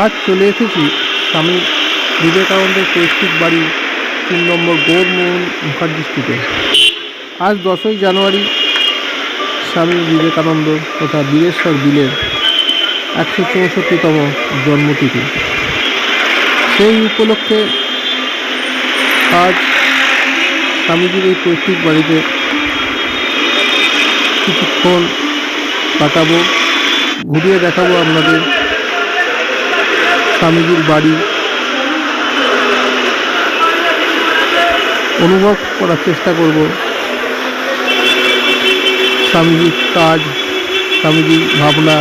আজ চলে এসেছি স্বামী বিবেকানন্দের পৈতৃক বাড়ি ৩ নম্বর গৌরমোহন মুখার্জি স্ট্রিটে। আজ 10ই জানুয়ারি স্বামী বিবেকানন্দ তথা বীরেশ্বর বিলের 164তম জন্মতিথি। সেই উপলক্ষে আজ স্বামীজির এই পৈতৃক বাড়িতে কিছুক্ষণ কাটাবো, ঘুরিয়ে দেখাবো আপনাদের স্বামীজির বাড়ি, অনুভব করার চেষ্টা করব স্বামীজির কাজ, স্বামীজির ভাবনা,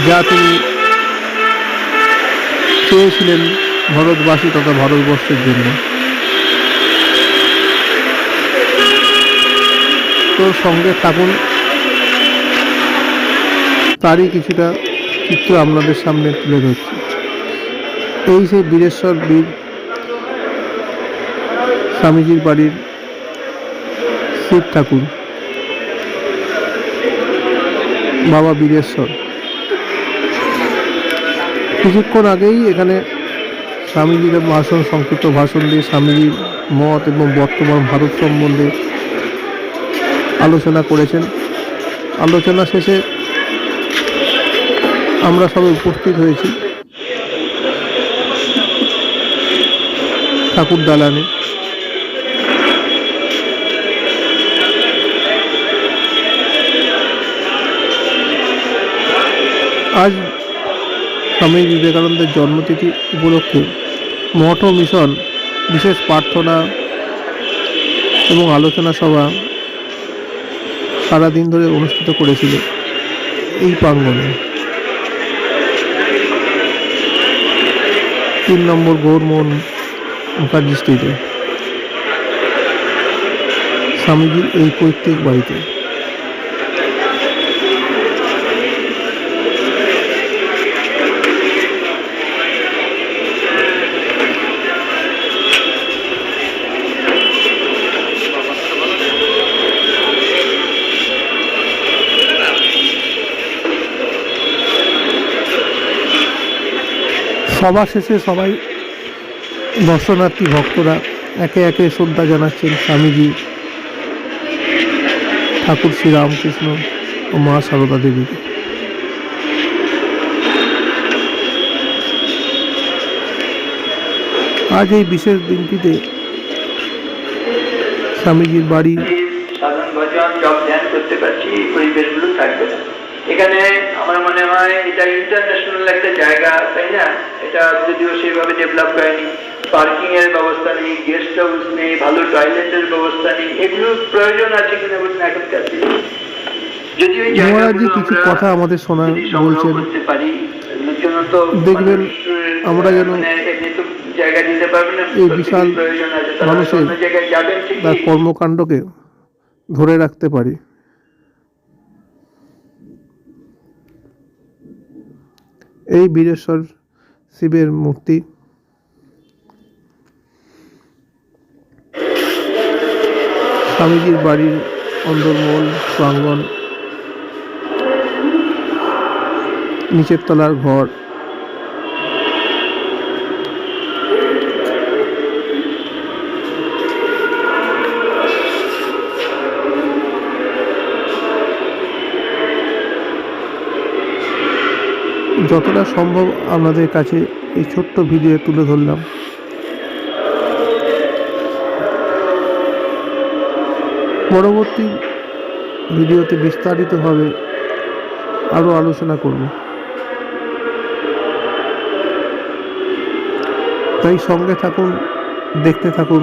যা তিনি চেয়েছিলেন ভারতবাসী তথা ভারতবর্ষের জন্য। তো সঙ্গে থাকুন, তারই কিছুটা চিত্র আপনাদের সামনে তুলে ধরছি। এই সেই বীরেশ্বর বীর স্বামীজির বাড়ির শিব ঠাকুর বাবা বীরেশ্বর। কিছুক্ষণ আগেই এখানে স্বামীজির ভাষণ, সংক্ষিপ্ত ভাষণ দিয়ে স্বামীজির মত এবং বর্তমান ভারত সম্বন্ধে আলোচনা করেছেন। আলোচনা শেষে আমরা সবাই উপস্থিত হয়েছি ঠাকুর দালানে। আজ স্বামী বিবেকানন্দের জন্মতিথি উপলক্ষে মঠ ও মিশন বিশেষ প্রার্থনা এবং আলোচনা সভা সারাদিন ধরে অনুষ্ঠিত করেছিল এই প্রাঙ্গণে। ৩ নম্বর গৌরমোহন মুখার্জি স্ট্রিটে স্বামীজির এই পৈতৃক বাড়িতে। সভা শেষে সবাই দর্শনার্থী ভক্তরা একে একে শ্রদ্ধা জানাচ্ছেন স্বামীজি, ঠাকুর শ্রী রামকৃষ্ণ ও মা সারদা দেবীকে। আজ এই বিশেষ দিনটিতে স্বামীজির বাড়ি সাধন ভজন জপ ধ্যান করতে পারছি, এই পরিবেশগুলো থাকবে না। এখানে আমার মনে হয় এটা ইন্টারন্যাশনাল একটা জায়গা, তাই না? এটা যদিও সেভাবে ডেভেলপ হয়নি, পার্কিং এর ব্যবস্থা নেই, গেস্ট হাউস নেই, ভালো টয়লেটের ব্যবস্থা নেই, এগুলো প্রয়োজন আছে কিনা বলুন এখনকার দিনে। যদি ওই জায়গাগুলো কিছু কথা আমাদের শোনা বলছেন, করতে পারি, এর জন্য তো দেখবেন আমরা যেন জায়গা দিতে পারবে না, এই বিশাল মানুষের জায়গায় যাবেন তার কর্মকাণ্ডকে ধরে রাখতে পারি। এই বীরেশ্বর শিবের মূর্তি স্বামীজির বাড়ির অন্দরমহল প্রাঙ্গণ, নিচের তলার ঘর, যতটা সম্ভব আপনাদের কাছে এই ছোট্ট ভিডিও তুলে ধরলাম। পরবর্তী ভিডিওতে বিস্তারিতভাবে আরও আলোচনা করব, তাই সঙ্গে থাকুন, দেখতে থাকুন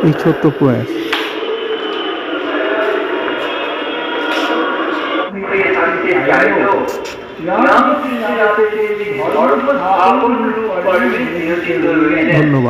এই ছোট্ট প্রয়াস। ধন্যবাদ।